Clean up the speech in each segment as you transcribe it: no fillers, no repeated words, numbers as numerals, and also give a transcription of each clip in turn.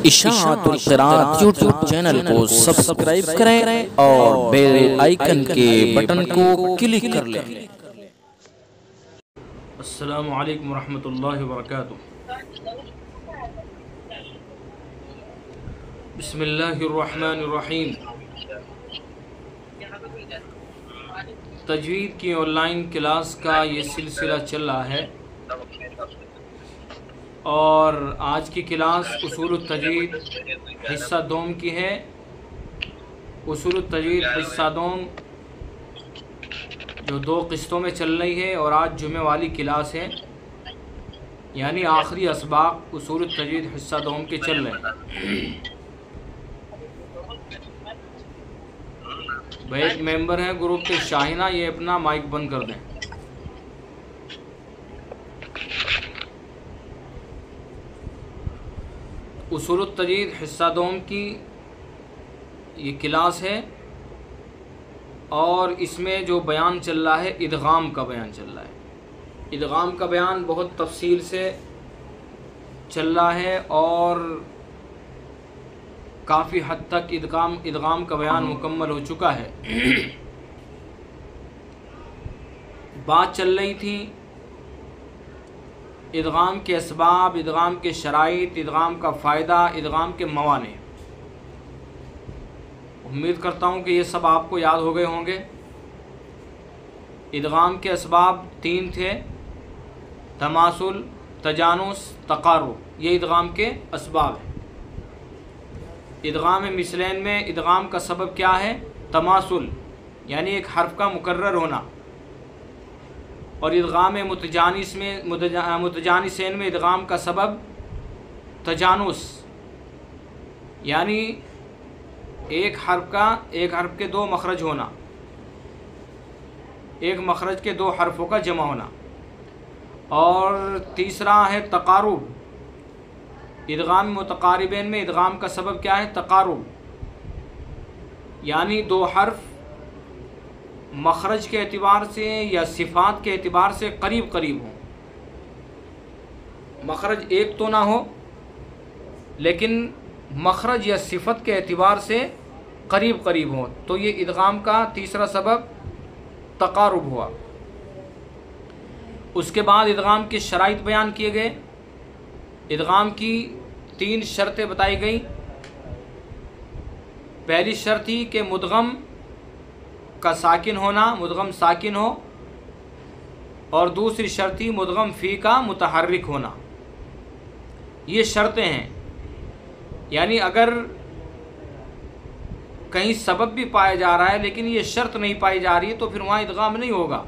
اشاعت القراءت YouTube channel کو subscribe کریں اور بیل آئیکن کے بٹن کو کلک کر لیں۔ السلام علیکم ورحمۃ اللہ وبرکاتہ۔ بسم اللہ الرحمن الرحیم۔ تجوید کی آن لائن کلاس کا یہ سلسلہ چل رہا ہے اور آج کی کلاس اصول التجوید حصہ دوم کی ہے۔ اصول التجوید حصہ دوم جو 2 قسطوں میں چل رہی ہے اور آج جمعہ والی کلاس ہے، یعنی آخری اسباق اصول التجوید حصہ دوم کے چل رہے ہیں۔ بھائی ایک ممبر ہیں گروپ کے شاہینہ، یہ اپنا مائک بند کر دیں۔ اصول التجوید حصہ دوم کی یہ کلاس ہے اور اس میں جو بیان چل رہا ہے ادغام کا بیان چل رہا ہے۔ ادغام کا بیان بہت تفصیل سے چل رہا ہے اور کافی حد تک ادغام کا بیان مکمل ہو چکا ہے۔ بات چل رہی تھی ادغام کے اسباب، ادغام کے شرائط، ادغام کا فائدہ، ادغام کے موانع۔ امید کرتا ہوں کہ یہ سب آپ کو یاد ہو گئے ہوں گے۔ ادغام کے اسباب 3 تھے: تماثل، تجانس، تقارب۔ یہ ادغام کے اسباب ہیں۔ ادغام مثلین میں ادغام کا سبب کیا ہے؟ تماثل، یعنی ایک حرف کا مکرر ہونا۔ اور ادغام متجانسین میں ادغام کا سبب تجانس، یعنی ایک حرف کے 2 مخرج ہونا، ایک مخرج کے 2 حرفوں کا جمع ہونا۔ اور تیسرا ہے تقارب۔ ادغام متقاربین میں ادغام کا سبب کیا ہے؟ تقارب، یعنی 2 حرف مخرج کے اعتبار سے یا صفات کے اعتبار سے قریب قریب ہوں۔ مخرج ایک تو نہ ہو لیکن مخرج یا صفت کے اعتبار سے قریب قریب ہوں، تو یہ ادغام کا تیسرا سبب تقارب ہوا۔ اس کے بعد ادغام کے شرائط بیان کیے گئے۔ ادغام کی 3 شرطیں بتائی گئیں۔ پہلی شرط تھی کہ مدغم کا ساکن ہونا، مدغم ساکن ہو، اور دوسری شرط تھی مدغم فی کا متحرک ہونا۔ یہ شرطیں ہیں، یعنی اگر کہیں سبب بھی پایا جا رہا ہے لیکن یہ شرط نہیں پائی جا رہی ہے تو پھر وہاں ادغام نہیں ہوگا۔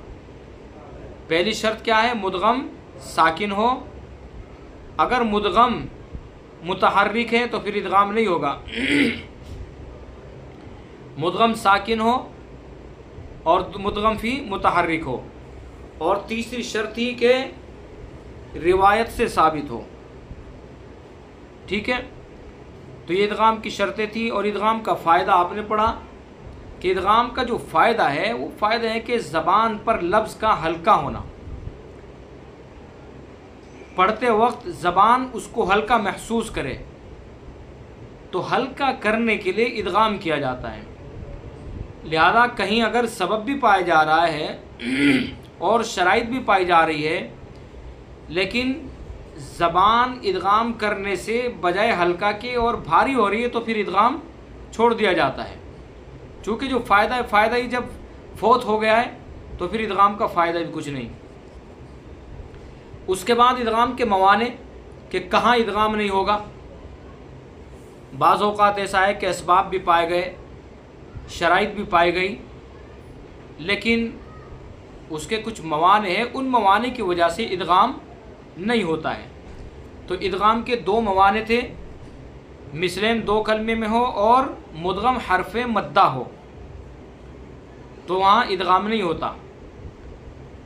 پہلی شرط کیا ہے؟ مدغم ساکن ہو۔ اگر مدغم متحرک ہے تو پھر ادغام نہیں ہوگا۔ مدغم ساکن ہو اور مدغم فی متحرک ہو۔ اور تیسری شرط تھی کہ روایت سے ثابت ہو۔ ٹھیک ہے، تو یہ ادغام کی شرطیں تھیں۔ اور ادغام کا فائدہ آپ نے پڑھا کہ ادغام کا جو فائدہ ہے وہ فائدہ ہے کہ زبان پر لفظ کا ہلکا ہونا، پڑھتے وقت زبان اس کو ہلکا محسوس کرے، تو ہلکا کرنے کے لیے ادغام کیا جاتا ہے۔ لہذا کہیں اگر سبب بھی پایا جا رہا ہے اور شرائط بھی پائی جا رہی ہے لیکن زبان ادغام کرنے سے بجائے ہلکا کے اور بھاری ہو رہی ہے تو پھر ادغام چھوڑ دیا جاتا ہے، چونکہ جو فائدہ ہے، فائدہ ہی جب فوت ہو گیا ہے تو پھر ادغام کا فائدہ بھی کچھ نہیں۔ اس کے بعد ادغام کے موانع کہ کہاں ادغام نہیں ہوگا۔ بعض اوقات ایسا ہے کہ اسباب بھی پائے گئے، شرائط بھی پائی گئی، لیکن اس کے کچھ موانع ہیں، ان موانع کی وجہ سے ادغام نہیں ہوتا ہے۔ تو ادغام کے 2 موانع تھے: مثلین 2 کلمے میں ہو اور مدغم حرف مدہ ہو، تو وہاں ادغام نہیں ہوتا۔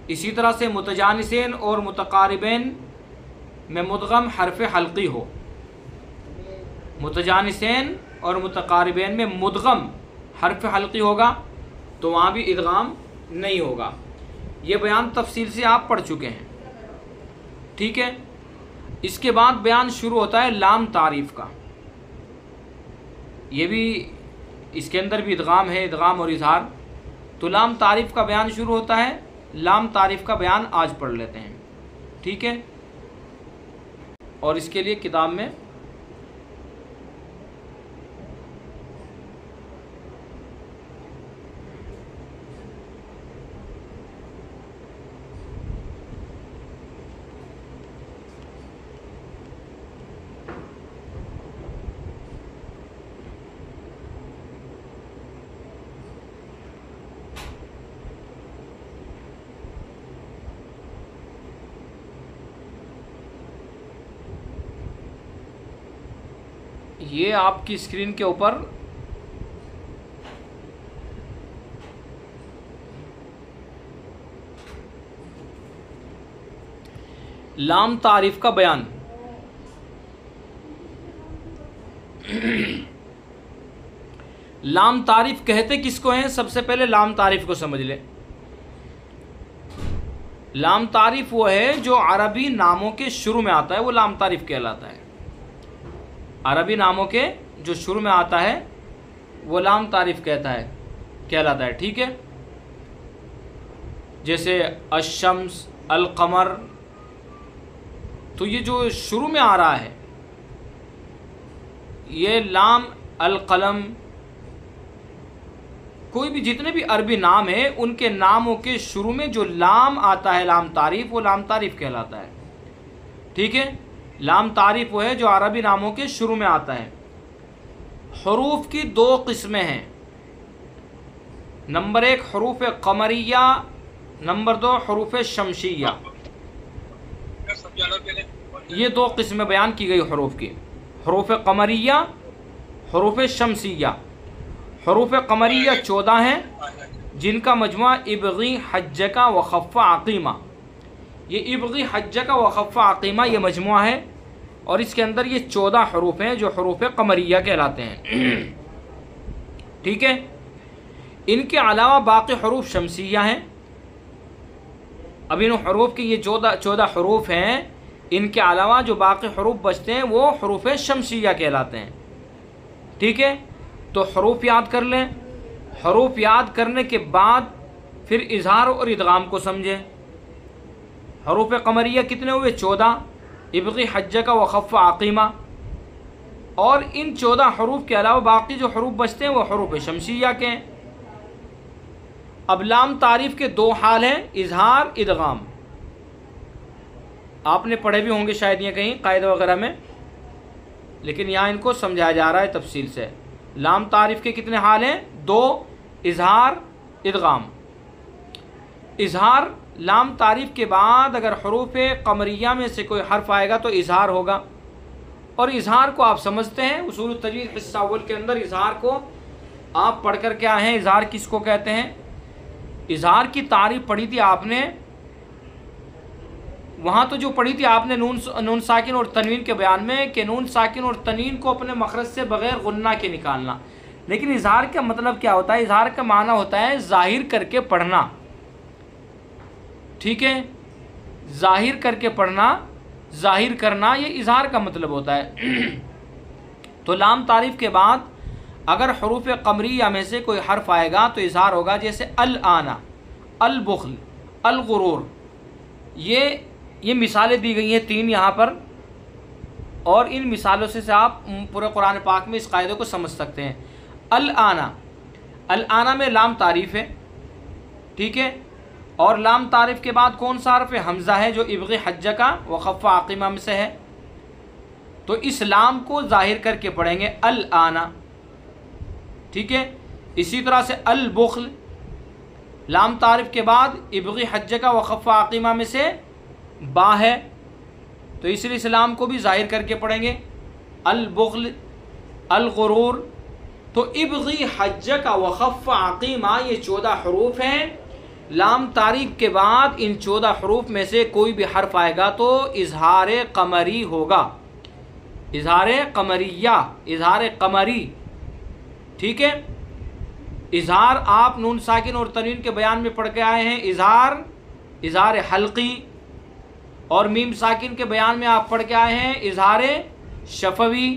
اسی طرح سے متجانسین اور متقاربین میں مدغم حرف حلقی ہو۔ متجانسین اور متقاربین میں مدغم حرف حلقی ہوگا تو وہاں بھی ادغام نہیں ہوگا۔ یہ بیان تفصیل سے آپ پڑھ چکے ہیں۔ ٹھیک ہے، اس کے بعد بیان شروع ہوتا ہے لام تعریف کا۔ یہ بھی اس کے اندر بھی ادغام ہے، ادغام اور اظہار۔ تو لام تعریف کا بیان شروع ہوتا ہے، لام تعریف کا بیان آج پڑھ لیتے ہیں، ٹھیک ہے؟ اور اس کے لیے کتاب میں یہ آپ کی اسکرین کے اوپر لام تعریف کا بیان، لام تعریف کہتے کس کو ہیں؟ سب سے پہلے لام تعریف کو سمجھ لیں۔ لام تعریف وہ ہے جو عربی ناموں کے شروع میں آتا ہے، وہ لام تعریف کہلاتا ہے۔ عربی ناموں کے جو شروع میں آتا ہے وہ لام تعریف کہلاتا ہے، ٹھیک ہے؟ جیسے الشمس، القمر، تو یہ جو شروع میں آ رہا ہے یہ لام، القلم، کوئی بھی جتنے بھی عربی نام ہیں ان کے ناموں کے شروع میں جو لام آتا ہے لام تعریف، وہ لام تعریف کہلاتا ہے، ٹھیک ہے؟ لام تعریف وہ ہے جو عربی ناموں کے شروع میں آتا ہے۔ حروف کی دو قسمیں ہیں، نمبر ایک حروف قمریہ، نمبر دو حروف شمسیہ۔ یہ دو قسمیں بیان کی گئی حروف کی، حروف قمریہ، حروف شمسیہ۔ حروف قمریہ 14 ہیں جن کا مجموعہ ابغی، حجکہ و خفہ عقیمہ، یہ ابغی، حجکہ و خفہ عقیمہ یہ مجموعہ ہے، اور اس کے اندر یہ 14 حروف ہیں جو حروف قمریہ کہلاتے ہیں، ٹھیک ہے؟ ان کے علاوہ باقی حروف شمسیہ ہیں۔ اب ان حروف کے یہ 14 حروف ہیں، ان کے علاوہ جو باقی حروف بچتے ہیں وہ حروف شمسیہ کہلاتے ہیں، ٹھیک ہے؟ تو حروف یاد کر لیں، حروف یاد کرنے کے بعد پھر اظہار اور ادغام کو سمجھیں۔ حروف قمریہ کتنے ہوئے؟ 14، ابغی، حجکہ و خفہ عقیمہ، اور ان 14 حروف کے علاوہ باقی جو حروف بچتے ہیں وہ حروف شمسیہ کے ہیں۔ اب لام تعریف کے دو حال ہیں، اظہار، ادغام۔ آپ نے پڑھے بھی ہوں گے شاید یہ کہیں قاعدہ وغیرہ میں، لیکن یہاں ان کو سمجھایا جا رہا ہے تفصیل سے۔ لام تعریف کے کتنے حال ہیں؟ دو، اظہار، ادغام۔ اظہار، لام تعریف کے بعد اگر حروف قمریہ میں سے کوئی حرف آئے گا تو اظہار ہوگا، اور اظہار کو آپ سمجھتے ہیں، اصول التجوید حصہ اول کے اندر اظہار کو آپ پڑھ کر کے آئے ہیں۔ اظہار کس کو کہتے ہیں؟ اظہار کی تعریف پڑھی تھی آپ نے، وہاں تو جو پڑھی تھی آپ نے نون ساکن اور تنوین کے بیان میں کہ نون ساکن اور تنوین کو اپنے مخرج سے بغیر غنہ کے نکالنا، لیکن اظہار کا مطلب کیا ہوتا ہے؟ اظہار کا معنی ہوتا ہے ظاہر کر کے پڑھنا، ٹھیک ہے؟ ظاہر کر کے پڑھنا، ظاہر کرنا، یہ اظہار کا مطلب ہوتا ہے۔ تو لام تعریف کے بعد اگر حروف قمریہ میں سے کوئی حرف آئے گا تو اظہار ہوگا، جیسے الآن، البخل، الغرور، یہ مثالیں دی گئی ہیں 3 یہاں پر، اور ان مثالوں سے آپ پورے قرآن پاک میں اس قاعدے کو سمجھ سکتے ہیں۔ الآن، الآن میں لام تعریف ہے، ٹھیک ہے؟ اور لام تعریف کے بعد کون سا حرف ہے؟ حمزہ ہے، جو ابغی، حجکہ و خفہ عقیمہ میں سے ہے، تو اس لام کو ظاہر کر کے پڑھیں گے الآن، ٹھیک ہے؟ اسی طرح سے البخل، لام تعریف کے بعد ابغی، حجکہ و خفہ عقیمہ میں سے با ہے، تو اس لیے اس لام کو بھی ظاہر کر کے پڑھیں گے البخل، الغرور۔ تو ابغی، حجکہ و خفہ عقیمہ یہ 14 حروف ہیں۔ لام تعریف کے بعد ان 14 حروف میں سے کوئی بھی حرف آئے گا تو اظہار قمری ہوگا، اظہار قمریہ، اظہار قمری، ٹھیک ہے؟ اظہار آپ نون ساکن اور تنوین کے بیان میں پڑھ کے آئے ہیں، اظہار حلقی، اور میم ساکن کے بیان میں آپ پڑھ کے آئے ہیں اظہار شفوی،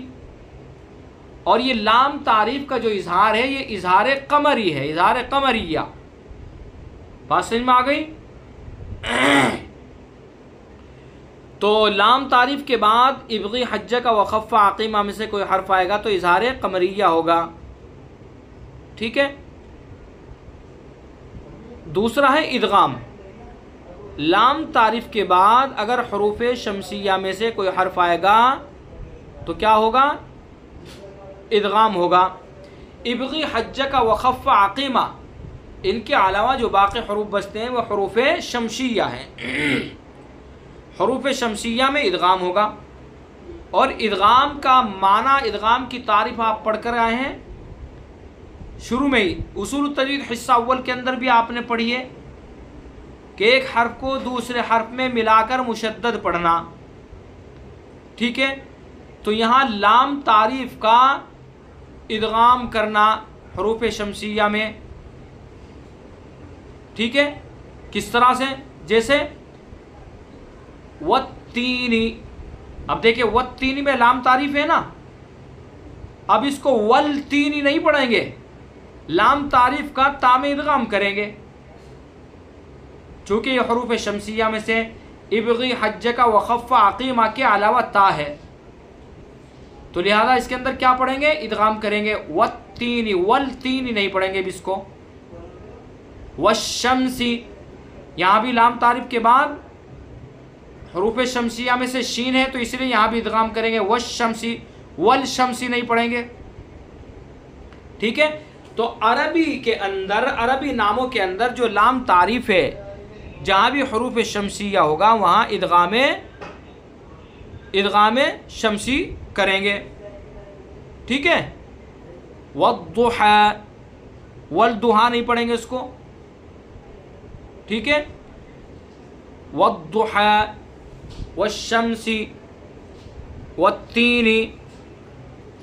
اور یہ لام تعریف کا جو اظہار ہے یہ اظہار قمری ہے، اظہار قمریہ. بات سمجھ میں آ گئی؟ تو لام تعریف کے بعد ابغی حجہ کا وخف عقیمہ میں سے کوئی حرف آئے گا تو اظہار قمریہ ہوگا. ٹھیک ہے. دوسرا ہے ادغام. لام تعریف کے بعد اگر حروف شمسیہ میں سے کوئی حرف آئے گا تو کیا ہوگا؟ ادغام ہوگا. ابغی حجہ کا وخف عقیمہ، ان کے علاوہ جو باقی حروف بچتے ہیں وہ حروف شمسیہ ہیں. حروف شمسیہ میں ادغام ہوگا. اور ادغام کا معنی، ادغام کی تعریف آپ پڑھ کر آئے ہیں شروع میں ہی. اصول التجوید حصہ اول کے اندر بھی آپ نے پڑھی ہے کہ ایک حرف کو دوسرے حرف میں ملا کر مشدد پڑھنا. ٹھیک ہے. تو یہاں لام تعریف کا ادغام کرنا حروف شمسیہ میں. ٹھیک ہے. کس طرح سے؟ جیسے والتینی. اب دیکھیں والتینی میں لام تعریف ہے نا، اب اس کو والتینی نہیں پڑھیں گے، لام تعریف کا تا میں ادغام کریں گے، چونکہ یہ حروف شمسیہ میں سے ابغی حجہ کا وخف عقیمہ کے علاوہ تا ہے، تو لہذا اس کے اندر کیا پڑھیں گے؟ ادغام کریں گے. والتینی، والتینی نہیں پڑھیں گے اب اس کو. والشمسی، یہاں بھی لام تعریف کے بعد حروف شمسیہ میں سے شین ہے تو اس لیے یہاں بھی ادغام کریں گے. والشمسی، والشمسی نہیں پڑھیں گے. ٹھیک ہے. تو عربی کے اندر، عربی ناموں کے اندر جو لام تعریف ہے جہاں بھی حروف شمسیہ ہوگا وہاں ادغام شمسی کریں گے. ٹھیک ہے. والضحى، والضحى نہیں پڑھیں گے اس کو. ٹھیک ہے. والضحى، والشمس، والتین،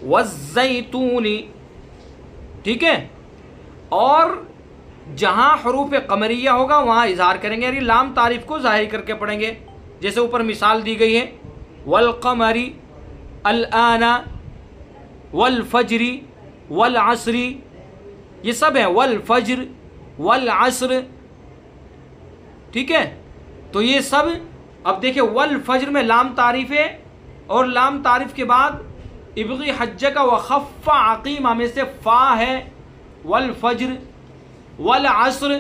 والزیتون. ٹھیک ہے. اور جہاں حروف قمریہ ہوگا وہاں اظہار کریں گے، یعنی لام تعریف کو ظاہر کر کے پڑھیں گے. جیسے اوپر مثال دی گئی ہے والقمر، الآن، والفجر، والعصر، یہ سب ہیں. والفجر، والعصر. ٹھیک ہے. تو یہ سب، اب دیکھیں والفجر میں لام تعریف ہے اور لام تعریف کے بعد ابغی حجہ کا وخف عقیمہ میں سے فا ہے. والفجر، والعصر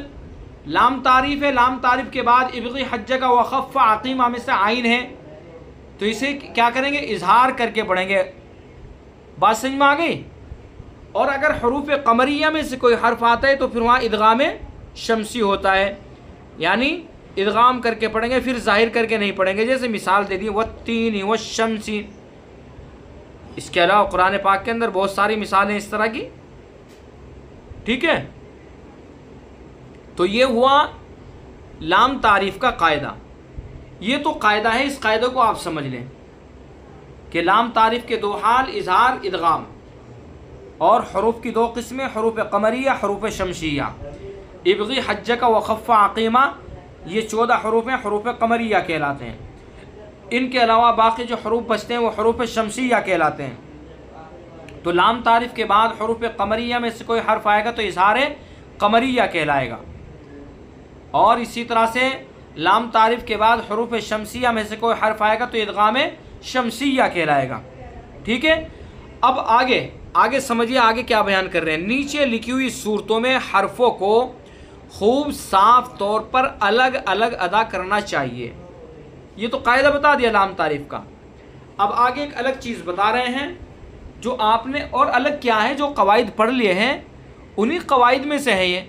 لام تعریف ہے، لام تعریف کے بعد ابغی حجہ کا وخف عقیمہ میں سے عین ہے، تو اسے کیا کریں گے؟ اظہار کر کے پڑھیں گے. بات سمجھ میں آ گئی؟ اور اگر حروف قمریہ میں سے کوئی حرف آتا ہے تو پھر وہاں ادغام شمسی ہوتا ہے، یعنی ادغام کر کے پڑھیں گے، پھر ظاہر کر کے نہیں پڑھیں گے. جیسے مثال دے دی والتین والشمس. اس کے علاوہ قرآن پاک کے اندر بہت ساری مثالیں اس طرح کی. ٹھیک ہے. تو یہ ہوا لام تعریف کا قاعدہ. یہ تو قاعدہ ہے، اس قاعدے کو آپ سمجھ لیں کہ لام تعریف کے دو حال، اظہار، ادغام، اور حروف کی دو قسمیں، حروف قمریہ، حروف شمسیہ. ابغی حجہ کا وخف عقیمہ یہ 14 حروف ہیں، حروف قمریہ کہلاتے ہیں. ان کے علاوہ باقی جو حروف بچتے ہیں وہ حروف شمسیہ کہلاتے ہیں. تو لام تعریف کے بعد حروف قمریہ میں سے کوئی حرف آئے گا تو اظہار قمریہ کہلائے گا، اور اسی طرح سے لام تعریف کے بعد حروف شمسیہ میں سے کوئی حرف آئے گا تو ادغام شمسیہ کہلائے گا. ٹھیک ہے. اب آگے سمجھیے آگے کیا بیان کر رہے ہیں. نیچے لکھی ہوئی صورتوں میں حرفوں کو خوب صاف طور پر الگ الگ ادا کرنا چاہیے. یہ تو قاعدہ بتا دیا لام تعریف کا. اب آگے ایک الگ چیز بتا رہے ہیں جو آپ نے، اور الگ کیا ہے، جو قواعد پڑھ لیے ہیں انہی قواعد میں سے ہے یہ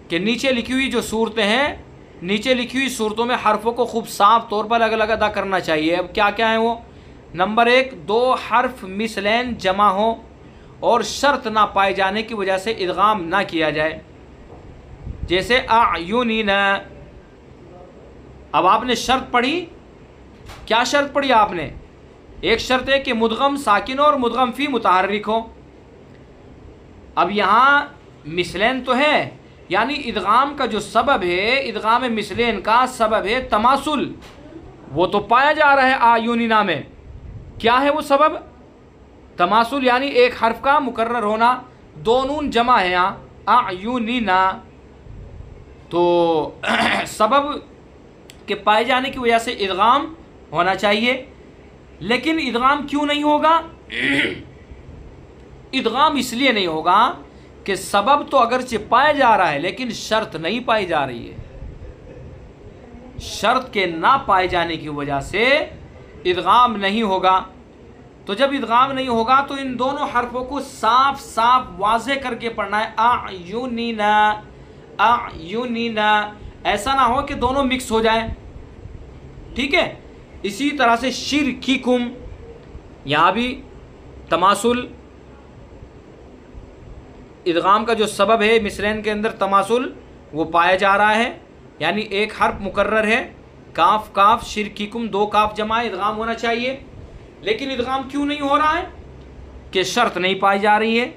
کہ نیچے لکھی ہوئی جو صورتیں ہیں، نیچے لکھی ہوئی صورتوں میں حرفوں کو خوب صاف طور پر الگ الگ ادا کرنا چاہیے. اب کیا کیا ہیں وہ؟ نمبر 1، 2 حرف مثلین جمع ہوں اور شرط نہ پائے جانے کی وجہ سے ادغام نہ کیا جائے. جیسے اعیننا. اب آپ نے شرط پڑھی، کیا شرط پڑھی آپ نے؟ ایک شرط ہے کہ مدغم ساکن اور مدغم فی متحرک ہو. اب یہاں مثلین تو ہے، یعنی ادغام کا جو سبب ہے، ادغام مثلین کا سبب ہے تماثل، وہ تو پایا جا رہا ہے اعیننا میں. کیا ہے وہ سبب؟ تماسل یعنی ایک حرف کا مکرر ہونا، دو نون جمع ہے یہاں اعیننا، تو سبب کے پائے جانے کی وجہ سے ادغام ہونا چاہیے، لیکن ادغام کیوں نہیں ہوگا؟ ادغام اس لیے نہیں ہوگا کہ سبب تو اگرچہ پایا جا رہا ہے لیکن شرط نہیں پائی جا رہی ہے، شرط کے نہ پائے جانے کی وجہ سے ادغام نہیں ہوگا۔ تو جب ادغام نہیں ہوگا تو ان دونوں حرفوں کو صاف صاف واضح کر کے پڑھنا ہے، اعیننا اعیننا، ایسا نہ ہو کہ دونوں مکس ہو جائیں، ٹھیک ہے۔ اسی طرح سے شرککم، یہاں بھی تماسل، ادغام کا جو سبب ہے مصرعین کے اندر تماسل وہ پایا جا رہا ہے، یعنی ایک حرف مکرر ہے، کاف کاف، شرککم دو کاف جمع، ادغام ہونا چاہیے، لیکن ادغام کیوں نہیں ہو رہا ہے؟ کہ شرط نہیں پائی جا رہی ہے،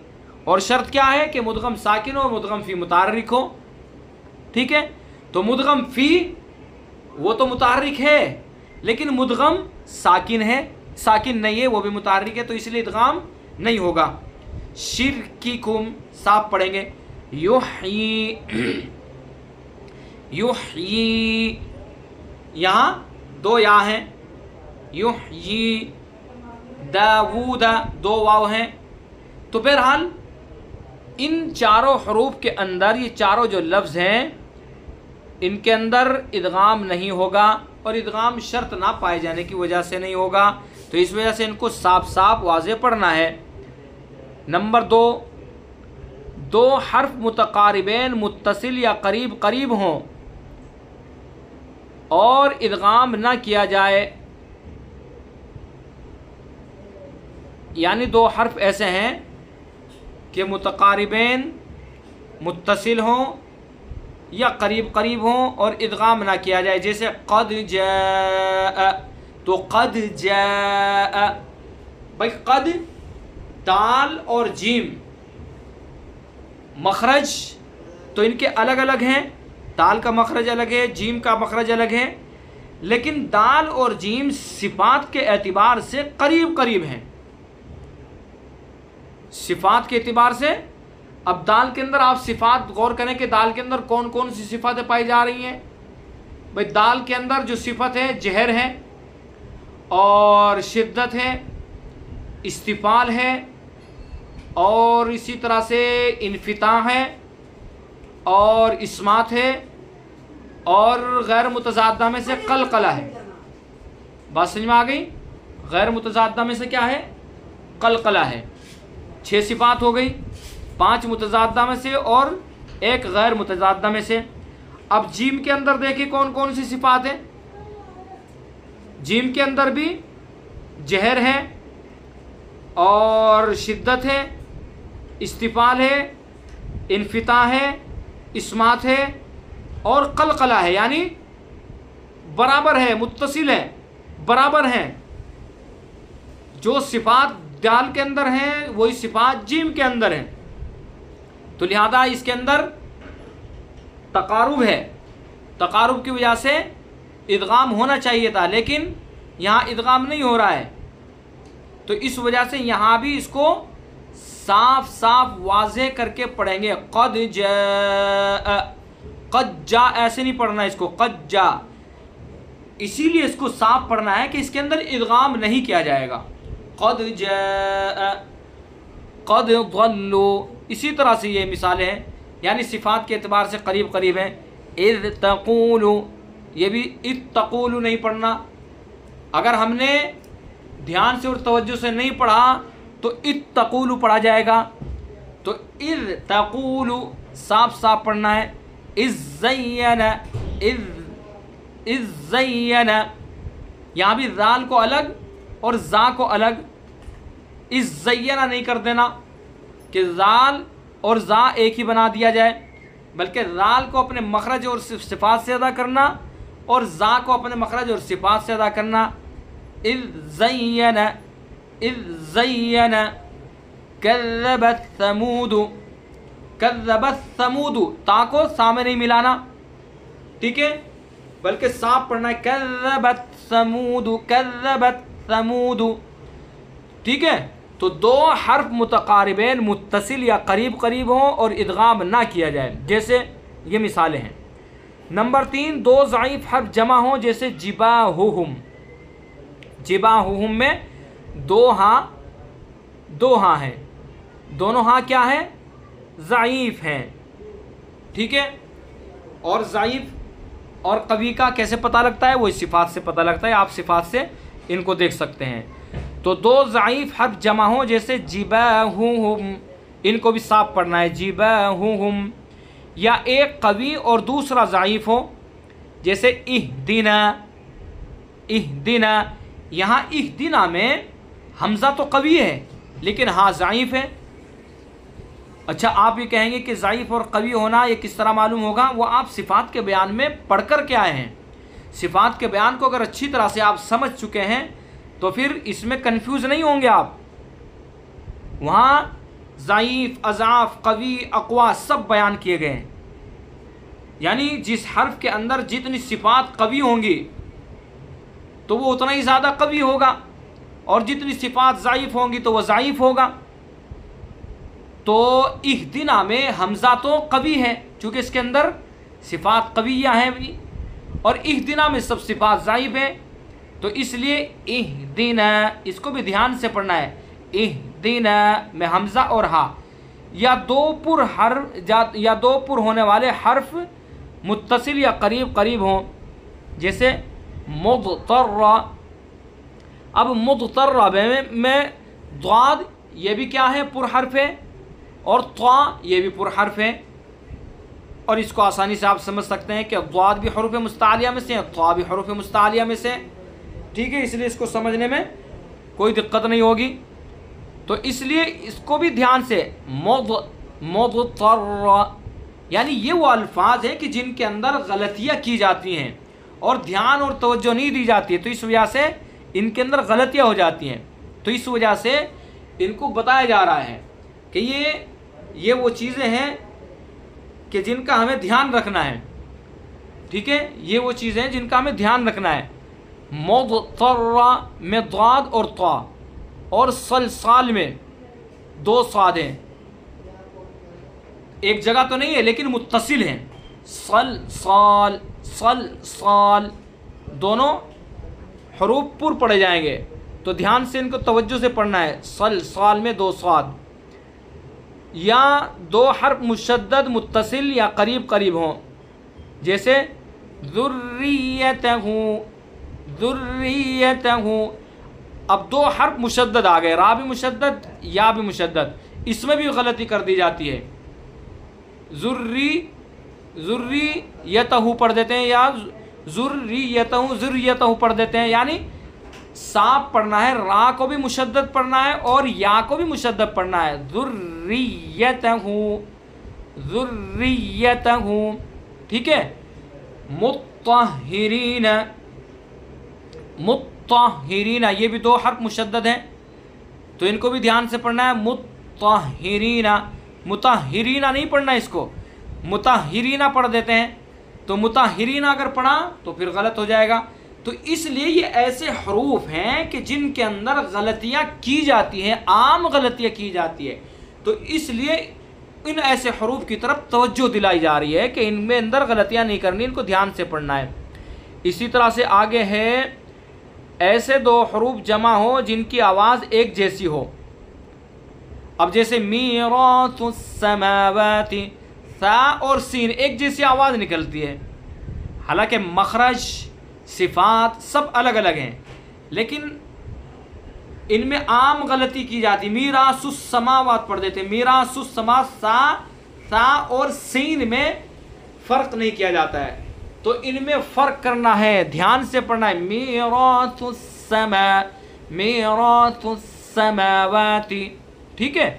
اور شرط کیا ہے؟ کہ مدغم ساکن ہو، مدغم فی متحرک ہو، ٹھیک ہے۔ تو مدغم فی وہ تو متحرک ہے لیکن مدغم ساکن ہے، ساکن نہیں ہے، وہ بھی متحرک ہے، تو اس لیے ادغام نہیں ہوگا۔ شرککم صاف پڑھیں گے، یحیی یحیی، یہاں دو یا ہیں، یحیی، داود دو واو ہیں، تو بہرحال ان چاروں حروف کے اندر یہ چاروں جو لفظ ہیں ان کے اندر ادغام نہیں ہوگا، اور ادغام شرط نہ پائے جانے کی وجہ سے نہیں ہوگا، تو اس وجہ سے ان کو صاف صاف واضح پڑھنا ہے۔ نمبر دو، دو حرف متقاربین متصل یا قریب قریب ہوں اور ادغام نہ کیا جائے، یعنی دو حرف ایسے ہیں کہ متقاربین متصل ہوں یا قریب قریب ہوں اور ادغام نہ کیا جائے، جیسے قد جاء، تو قد جاء، بھائی قد دال اور جیم مخرج تو ان کے الگ الگ ہیں، دال کا مخرج الگ ہے، جیم کا مخرج الگ ہے، لیکن دال اور جیم صفات کے اعتبار سے قریب قریب ہیں، صفات کے اعتبار سے۔ اب دال کے اندر آپ صفات غور کریں کہ دال کے اندر کون کون سی صفاتیں پائی جا رہی ہیں۔ بھائی دال کے اندر جو صفت ہے جہر ہے اور شدت ہے، استفال ہے، اور اسی طرح سے انفتاح ہے اور اسمات ہے، اور غیر متضادہ میں سے قلقلہ ہے۔ بات سمجھ میں آ گئی؟ غیر متضادہ میں سے کیا ہے؟ قلقلہ ہے۔ 6 صفات ہو گئی، 5 متضادہ میں سے اور 1 غیر متضادہ میں سے۔ اب جیم کے اندر دیکھیں کون کون سی صفات ہیں۔ جیم کے اندر بھی جہر ہے اور شدت ہے، استفال ہے، انفتاح ہے، اسمات ہے اور قلقلہ ہے، یعنی برابر ہے، متصل ہے، برابر ہیں۔ جو صفات دال کے اندر ہیں وہی صفات جیم کے اندر ہیں، تو لہذا اس کے اندر تقارب ہے، تقارب کی وجہ سے ادغام ہونا چاہیے تھا، لیکن یہاں ادغام نہیں ہو رہا ہے، تو اس وجہ سے یہاں بھی اس کو صاف صاف واضح کر کے پڑھیں گے۔ قد جاء، قد جاء ایسے نہیں پڑھنا اس کو، قد جاء، اسی لیے اس کو صاف پڑھنا ہے کہ اس کے اندر ادغام نہیں کیا جائے گا۔ قد جاء، قد ضلوا، اسی طرح سے یہ مثالیں ہیں، یعنی صفات کے اعتبار سے قریب قریب ہیں۔ اذ تقول، یہ بھی اذ تقول نہیں پڑھنا، اگر ہم نے دھیان سے اور توجہ سے نہیں پڑھا تو اذ تقول پڑھا جائے گا، تو اذ تقول صاف صاف پڑھنا ہے۔ اذ زین، اذ زین، یہاں بھی ذال کو الگ اور زا کو الگ، اذ زین نہیں کر دینا کہ ذال اور زا ایک ہی بنا دیا جائے، بلکہ ذال کو اپنے مخرج اور صفات سے ادا کرنا اور زا کو اپنے مخرج اور صفات سے ادا کرنا۔ اذ زین، اذ زین، کذبت ثمود، کذبت ثمود، تا کو سا میں نہیں ملانا، ٹھیک ہے، بلکہ صاف پڑھنا ہے، کذبت ثمود، کذبت ثمود، ٹھیک ہے۔ تو تو دو حرف متقاربین متصل یا قریب قریب ہوں اور ادغام نہ کیا جائے، جیسے یہ مثالیں ہیں۔ نمبر 3، دو ضعیف حرف جمع ہوں، جیسے جباہہم، جباہہم میں دو ہاں ہیں، دونوں ہاں کیا ہیں؟ ضعیف ہیں، ٹھیک ہے۔ اور ضعیف اور قوی کا کیسے پتہ لگتا ہے؟ وہ اس صفات سے پتہ لگتا ہے، آپ صفات سے ان کو دیکھ سکتے ہیں۔ تو دو ضعیف حرف جمع ہوں، جیسے جباہہم، ان کو بھی صاف پڑھنا ہے، جباہہم۔ یا ایک قوی اور دوسرا ضعیف ہو، جیسے اہدنا، اہدنا، یہاں اہدنا میں حمزہ تو قوی ہے لیکن ہاں ضعیف ہے۔ اچھا، آپ یہ کہیں گے کہ ضعیف اور قوی ہونا یہ کس طرح معلوم ہوگا؟ وہ آپ صفات کے بیان میں پڑھ کر کے آئے ہیں۔ صفات کے بیان کو اگر اچھی طرح سے آپ سمجھ چکے ہیں تو پھر اس میں کنفیوز نہیں ہوں گے آپ۔ وہاں ضعیف، اضعاف، قوی، اقوا سب بیان کیے گئے ہیں، یعنی جس حرف کے اندر جتنی صفات قوی ہوں گی تو وہ اتنا ہی زیادہ قوی ہوگا، اور جتنی صفات ضعیف ہوں گی تو وہ ضعیف ہوگا۔ تو اہدنا میں حمزہ تو قوی ہے چونکہ اس کے اندر صفات قویہ ہیں بھی، اور اہدنا میں سب صفات ضعیف ہیں، تو اس لیے اہدنا اس کو بھی دھیان سے پڑھنا ہے۔ اہدنا میں حمزہ اور ہا، یا دو پر ہونے والے حرف متصل یا قریب قریب ہوں، جیسے مضطرہ۔ اب مضطرہ میں ضاد یہ بھی کیا ہے؟ پر حرف ہے، اور طا یہ بھی پر حرف ہے، اور اس کو آسانی سے آپ سمجھ سکتے ہیں کہ ضاد بھی حروف مستعلیہ میں سے ہے، طا بھی حروف مستعلیہ میں سے، ٹھیک ہے۔ اس لیے اس کو سمجھنے میں کوئی دقت نہیں ہوگی۔ تو اس لیے اس کو بھی دھیان سے، مضطرہ یعنی یہ وہ الفاظ ہیں کہ جن کے اندر غلطیاں کی جاتی ہیں اور دھیان اور توجہ نہیں دی جاتی ہے، تو اس وجہ سے ان کے اندر غلطیاں ہو جاتی ہیں۔ تو اس وجہ سے ان کو بتایا جا رہا ہے کہ یہ وہ چیزیں ہیں کہ جن کا ہمیں دھیان رکھنا ہے، ٹھیک ہے۔ یہ وہ چیزیں ہیں جن کا ہمیں دھیان رکھنا ہے۔ مضطرہ میں ضاد اور طا، اور صلصال میں دو صاد ہیں، ایک جگہ تو نہیں ہے لیکن متصل ہیں، صلصال، صلصال، دونوں حروف پر پڑھے جائیں گے، تو دھیان سے ان کو توجہ سے پڑھنا ہے۔ صلصال میں دو صاد، یا دو حرف مشدد متصل یا قریب قریب ہوں، جیسے ذریتہ، ذریتہ۔ اب دو حرف مشدد آ گئے، را بھی مشدد، یا بھی مشدد، اس میں بھی غلطی کر دی جاتی ہے۔ ذریتہ پڑھ دیتے ہیں، یا ذریتہ پڑھ دیتے ہیں، یعنی صاف پڑھنا ہے، را کو بھی مشدد پڑھنا ہے اور یا کو بھی مشدد پڑھنا ہے۔ ذریتہ، ذریتہ، ٹھیک ہے۔ مطہرین، مطہرین، یہ بھی دو حرف مشدد ہیں، تو ان کو بھی دھیان سے پڑھنا ہے۔ مطہرین، مطہرین نہیں پڑھنا، اس کو مطہرین پڑھ دیتے ہیں، تو مطہرین اگر پڑھا تو پھر غلط ہو جائے گا۔ تو اس لیے یہ ایسے حروف ہیں کہ جن کے اندر غلطیاں کی جاتی ہیں، عام غلطیاں کی جاتی ہے، تو اس لیے ان ایسے حروف کی طرف توجہ دلائی جا رہی ہے کہ ان میں اندر غلطیاں نہیں کرنی، ان کو دھیان سے پڑھنا ہے۔ اسی طرح سے آگے ہے، ایسے دو حروف جمع ہو جن کی آواز ایک جیسی ہو۔ اب جیسے میراث السماوات، سا اور سین ایک جیسی آواز نکلتی ہے، حالانکہ مخرج، صفات سب الگ الگ ہیں، لیکن ان میں عام غلطی کی جاتی۔ میراث السماوات پڑھ دیتے ہیں، میراث السماوات، سا اور سین میں فرق نہیں کیا جاتا ہے، تو ان میں فرق کرنا ہے، دھیان سے پڑھنا ہے۔ میراث السماوات، ٹھیک ہے۔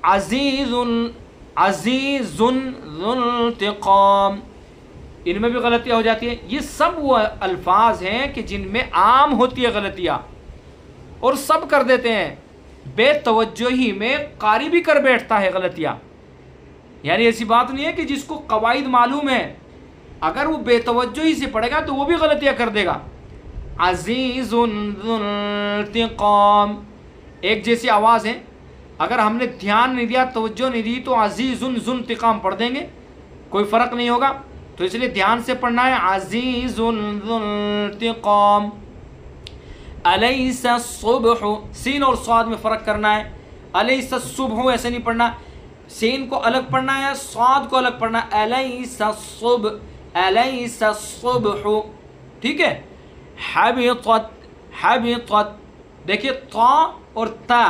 عزیز، عزیز ذو انتقام، ان میں بھی غلطیاں ہو جاتی ہیں۔ یہ سب وہ الفاظ ہیں کہ جن میں عام ہوتی ہے غلطیاں، اور سب کر دیتے ہیں، بے توجہی میں قاری بھی کر بیٹھتا ہے غلطیاں، یعنی ایسی بات نہیں ہے کہ جس کو قواعد معلوم ہے اگر وہ بے توجہی سے پڑھے گا تو وہ بھی غلطیاں کر دے گا۔ عزیز ذو انتقام، ایک جیسی آواز ہیں. اگر ہم نے دھیان نہیں دیا، توجہ نہیں دی، تو عزیزن ذو انتقام پڑھ دیں گے، کوئی فرق نہیں ہوگا. تو اس لیے دھیان سے پڑھنا ہے. عزیزن ذو انتقام. الیس الصبح، سین اور صاد میں فرق کرنا ہے. الیس الصبح ایسے نہیں پڑھنا، سین کو الگ پڑھنا ہے، صاد کو الگ پڑھنا ہے. الیس الصبح، الیس الصبح. ٹھیک ہے. حبطت، حبطت. دیکھیے تا اور تا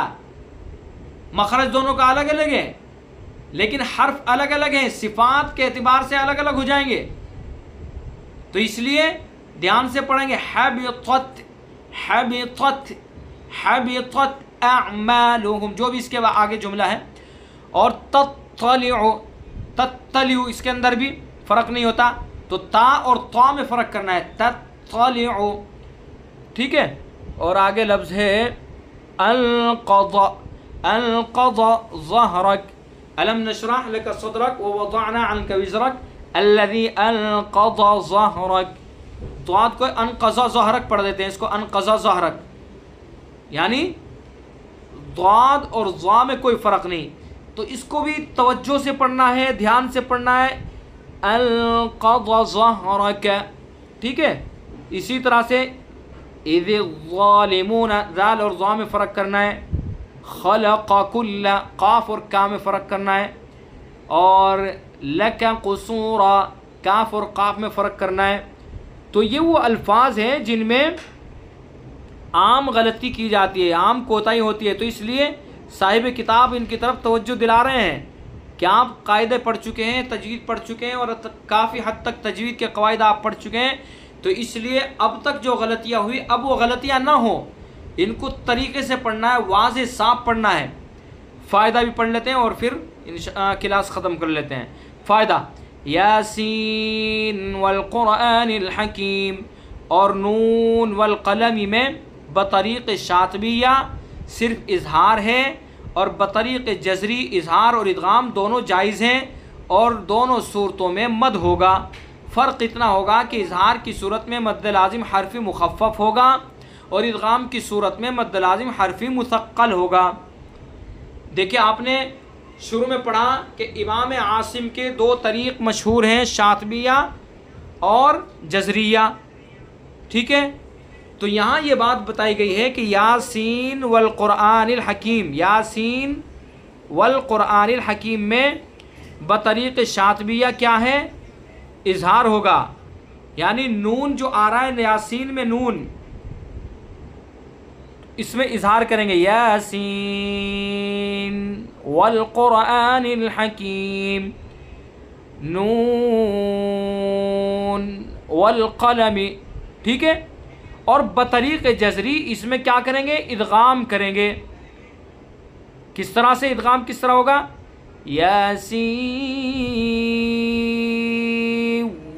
مخرج دونوں کا الگ الگ ہے، لیکن حرف الگ الگ ہیں، صفات کے اعتبار سے الگ الگ ہو جائیں گے. تو اس لیے دھیان سے پڑھیں گے. حبطت، حبطت، حبطت اعمالهم، جو بھی اس کے آگے جملہ ہے. اور تطلع، تطلع اس کے اندر بھی فرق نہیں ہوتا، تو تا اور طا میں فرق کرنا ہے. تطلع. ٹھیک ہے. اور آگے لفظ ہے القضا، القضا ظهرك الم نشرح لك صدرك ووضعنا عنك وزرك الذي القضا ظهرك. ضاد کو انقضا ظهرك پڑھ دیتے ہیں، اس کو انقضا ظهرك، یعنی ضاد اور ضا میں کوئی فرق نہیں. تو اس کو بھی توجہ سے پڑھنا ہے، دھیان سے پڑھنا ہے. القضا ظهرك. ٹھیک ہے. اسی طرح سے اذ الظالمون، ذال اور ضا میں فرق کرنا ہے. خلق کل، قاف اور کا میں فرق کرنا ہے. اور لک قصورا، کاف اور قاف میں فرق کرنا ہے. تو یہ وہ الفاظ ہیں جن میں عام غلطی کی جاتی ہے، عام کوتاہی ہوتی ہے. تو اس لیے صاحب کتاب ان کی طرف توجہ دلا رہے ہیں کہ آپ قاعدے پڑھ چکے ہیں، تجوید پڑھ چکے ہیں، اور کافی حد تک تجوید کے قواعد آپ پڑھ چکے ہیں. تو اس لیے اب تک جو غلطیاں ہوئی اب وہ غلطیاں نہ ہوں. ان کو طریقے سے پڑھنا ہے، واضح صاف پڑھنا ہے. فائدہ بھی پڑھ لیتے ہیں اور پھر کلاس ختم کر لیتے ہیں. فائدہ: یاسین والقرآن الحکیم. اور نون والقلم میں بطریق شاطبیہ صرف اظہار ہے، اور بطریق جزری اظہار اور ادغام دونوں جائز ہیں، اور دونوں صورتوں میں مد ہوگا. فرق اتنا ہوگا کہ اظہار کی صورت میں مد لازم حرفی مخفف ہوگا، اور ادغام کی صورت میں مد لازم حرفی مثقل ہوگا. دیکھیں آپ نے شروع میں پڑھا کہ امام عاصم کے دو طریق مشہور ہیں، شاطبیہ اور جزریہ. ٹھیک ہے. تو یہاں یہ بات بتائی گئی ہے کہ یاسین والقرآن الحکیم، یاسین والقرآن الحکیم میں بطریق شاطبیہ کیا ہے؟ اظہار ہوگا. یعنی نون جو آ رہا ہے یاسین میں، نون اس میں اظہار کریں گے. یاسین والقرآن الحکیم، نون والقلم. ٹھیک ہے. اور بطریق جزری اس میں کیا کریں گے؟ ادغام کریں گے. کس طرح سے ادغام کس طرح ہوگا؟ یاسین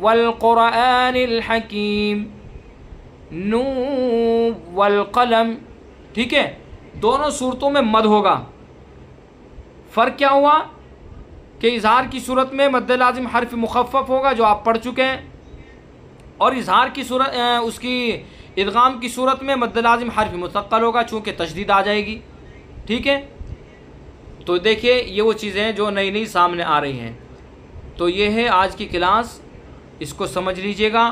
والقرآن الحکیم، نون والقلم. ٹھیک ہے. دونوں صورتوں میں مد ہوگا. فرق کیا ہوا کہ اظہار کی صورت میں مد لازم حرف مخفف ہوگا جو آپ پڑھ چکے ہیں، اور اظہار کی صورت اس کی ادغام کی صورت میں مد لازم حرف مثقل ہوگا چونکہ تشدید آ جائے گی. ٹھیک ہے. تو دیکھیے یہ وہ چیزیں ہیں جو نئی نئی سامنے آ رہی ہیں. تو یہ ہے آج کی کلاس، اس کو سمجھ لیجئے گا،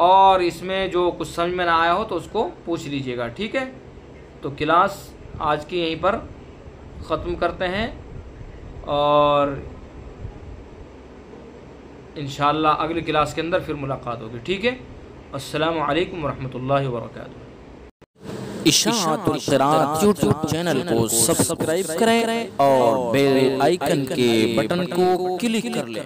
اور اس میں جو کچھ سمجھ میں نہ آیا ہو تو اس کو پوچھ لیجئے گا. ٹھیک ہے. تو کلاس آج کی یہیں پر ختم کرتے ہیں، اور انشاءاللہ اگلی کلاس کے اندر پھر ملاقات ہوگی. ٹھیک ہے. السلام علیکم ورحمۃ اللہ وبرکاتہ. اشاعت القراءت یوٹیوب چینل کو سبسکرائب کریں اور بیل آئیکن کے بٹن کو کلک کر لیں.